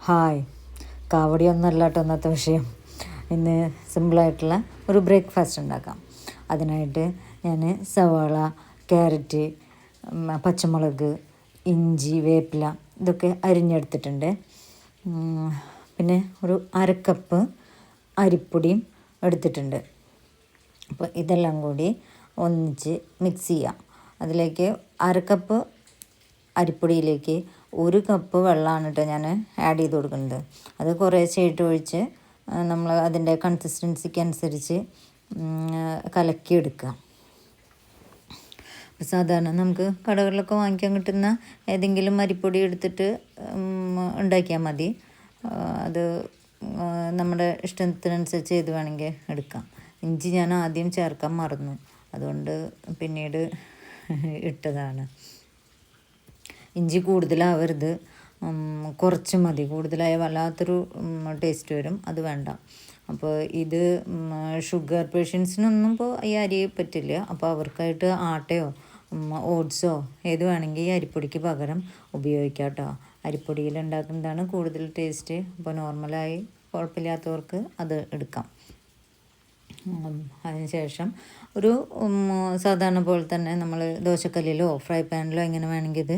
Hi, കാവടിയൊന്നുമല്ല കേട്ടോ ഇന്നത്തെ വിഷയം. ഇന്ന് സിമ്പിളായിട്ടുള്ള ഒരു ബ്രേക്ക്ഫാസ്റ്റ് ഉണ്ടാക്കാം. അതിനായിട്ട് ഞാൻ സവാള, ക്യാരറ്റ്, പച്ചമുളക്, ഇഞ്ചി, വേപ്പില ഇതൊക്കെ അരിഞ്ഞെടുത്തിട്ടുണ്ട്. പിന്നെ ഒരു അരക്കപ്പ് അരിപ്പൊടിയും എടുത്തിട്ടുണ്ട്. അപ്പോൾ ഇതെല്ലാം കൂടി ഒന്നിച്ച് മിക്സ് ചെയ്യാം. അതിലേക്ക് അരക്കപ്പ് അരിപ്പൊടിയിലേക്ക് 1 കപ്പ് വെള്ളമാണ് കേട്ടോ ഞാൻ ആഡ് ചെയ്ത് കൊടുക്കുന്നത്. അത് കുറേശ്ശെയായിട്ട് ഒഴിച്ച് നമ്മൾ അതിൻ്റെ കൺസിസ്റ്റൻസിക്ക് അനുസരിച്ച് കലക്കിയെടുക്കുക. സാധാരണ നമുക്ക് കടകളിലൊക്കെ വാങ്ങിക്കാൻ കിട്ടുന്ന ഏതെങ്കിലും അരിപ്പൊടി എടുത്തിട്ട് ഉണ്ടാക്കിയാൽ മതി. അത് നമ്മുടെ ഇഷ്ടത്തിനനുസരിച്ച് ചെയ്ത് വേണമെങ്കിൽ എടുക്കാം. ഇഞ്ചി ഞാൻ ആദ്യം ചേർക്കാൻ മറന്നു, അതുകൊണ്ട് പിന്നീട് ഇട്ടതാണ്. ഇഞ്ചി കൂടുതലാവരുത്, കുറച്ച് മതി. കൂടുതലായ വല്ലാത്തൊരു ടേസ്റ്റ് വരും, അത് വേണ്ട. അപ്പോൾ ഇത് ഷുഗർ പേഷ്യൻസിനൊന്നും ഇപ്പോൾ ഈ അരി പറ്റില്ല. അപ്പോൾ അവർക്കായിട്ട് ആട്ടയോ ഓട്സോ ഏത് വേണമെങ്കിൽ ഈ അരിപ്പൊടിക്ക് പകരം ഉപയോഗിക്കാം കേട്ടോ. അരിപ്പൊടിയിൽ ഉണ്ടാക്കുന്നതാണ് കൂടുതൽ ടേസ്റ്റ്. അപ്പോൾ നോർമലായി കുഴപ്പമില്ലാത്തവർക്ക് അത് എടുക്കാം. അതിനുശേഷം ഒരു സാധാരണ പോലെ തന്നെ നമ്മൾ ദോശക്കല്ലിലോ ഫ്രൈ പാനിലോ എങ്ങനെ വേണമെങ്കിൽ ഇത്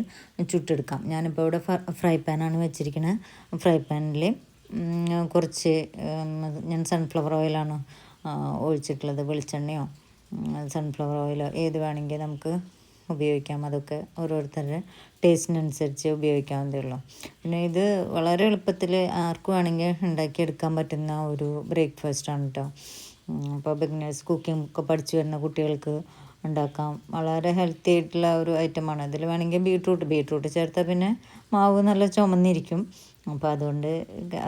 ചുട്ടെടുക്കാം. ഞാനിപ്പോൾ ഇവിടെ ഫ്രൈ പാനാണ് വെച്ചിരിക്കുന്നത്. ഫ്രൈ പാനിൽ കുറച്ച് ഞാൻ സൺഫ്ലവർ ഓയിലാണ് ഒഴിച്ചിട്ടുള്ളത്. വെളിച്ചെണ്ണയോ സൺഫ്ലവർ ഓയിലോ ഏത് വേണമെങ്കിൽ നമുക്ക് ഉപയോഗിക്കാം. അതൊക്കെ ഓരോരുത്തരുടെ ടേസ്റ്റിനനുസരിച്ച് ഉപയോഗിക്കാവുന്നതേ ഉള്ളൂ. പിന്നെ ഇത് വളരെ എളുപ്പത്തിൽ ആർക്ക് വേണമെങ്കിൽ ഉണ്ടാക്കിയെടുക്കാൻ പറ്റുന്ന ഒരു ബ്രേക്ക്ഫാസ്റ്റാണ് കേട്ടോ. അപ്പോൾ ബിഗിനേഴ്സ് കുക്കിംഗ് ഒക്കെ പഠിച്ചു വരുന്ന കുട്ടികൾക്ക് ഉണ്ടാക്കാം. വളരെ ഹെൽത്തി ആയിട്ടുള്ള ഒരു ഐറ്റമാണ്. അതിൽ വേണമെങ്കിൽ ബീട്രൂട്ട് ചേർത്താൽ പിന്നെ മാവ് നല്ല ചുമന്നിരിക്കും. അപ്പോൾ അതുകൊണ്ട്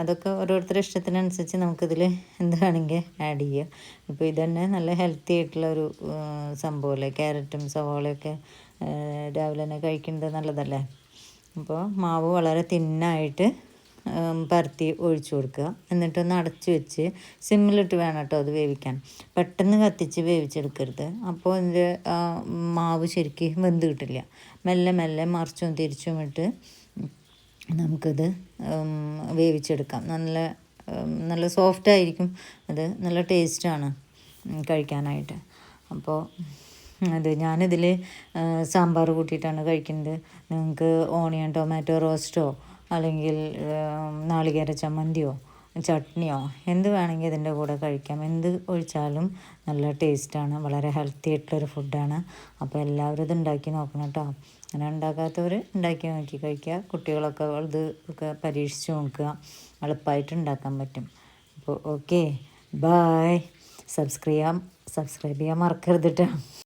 അതൊക്കെ ഓരോരുത്തരുടെ ഇഷ്ടത്തിനനുസരിച്ച് നമുക്കിതിൽ എന്ത് വേണമെങ്കിൽ ആഡ് ചെയ്യാം. ഇപ്പോൾ ഇതന്നെ നല്ല ഹെൽത്തി ആയിട്ടുള്ള ഒരു സംഭവമല്ലേ. ക്യാരറ്റും സവാളയൊക്കെ രാവിലെ തന്നെ കഴിക്കുന്നത് നല്ലതല്ലേ. അപ്പോൾ മാവ് വളരെ തിന്നായിട്ട് പരത്തി ഒഴിച്ചു കൊടുക്കുക. എന്നിട്ടൊന്ന് അടച്ച് വെച്ച് സിമ്മിലിട്ട് വേണം കേട്ടോ അത് വേവിക്കാൻ. പെട്ടെന്ന് കത്തിച്ച് വേവിച്ചെടുക്കരുത്, അപ്പോൾ അതിൻ്റെ മാവ് ശരിക്കും വെന്ത് കിട്ടില്ല. മെല്ലെ മെല്ലെ മറിച്ചും തിരിച്ചും ഇട്ട് നമുക്കത് വേവിച്ചെടുക്കാം. നല്ല സോഫ്റ്റായിരിക്കും. അത് നല്ല ടേസ്റ്റാണ് കഴിക്കാനായിട്ട്. അപ്പോൾ ഞാനിതിൽ സാമ്പാർ കൂട്ടിയിട്ടാണ് കഴിക്കുന്നത്. നിങ്ങൾക്ക് ഓണിയൻ ടൊമാറ്റോ റോസ്റ്റോ അല്ലെങ്കിൽ നാളികേര ചമ്മന്തിയോ ചട്നിയോ എന്ത് വേണമെങ്കിൽ ഇതിൻ്റെ കൂടെ കഴിക്കാം. എന്ത് ഒഴിച്ചാലും നല്ല ടേസ്റ്റാണ്. വളരെ ഹെൽത്തി ആയിട്ടുള്ളൊരു ഫുഡാണ്. അപ്പോൾ എല്ലാവരും ഇത് ഉണ്ടാക്കി നോക്കണം കേട്ടോ. അങ്ങനെ ഉണ്ടാക്കാത്തവർ ഉണ്ടാക്കി നോക്കി കഴിക്കുക. കുട്ടികളൊക്കെ ഇത് ഒക്കെ പരീക്ഷിച്ച് നോക്കുക. എളുപ്പമായിട്ട് ഉണ്ടാക്കാൻ പറ്റും. അപ്പോൾ ഓക്കെ, ബായ്. സബ്സ്ക്രൈബ് ചെയ്യാൻ മറക്കരുത് കേട്ടോ.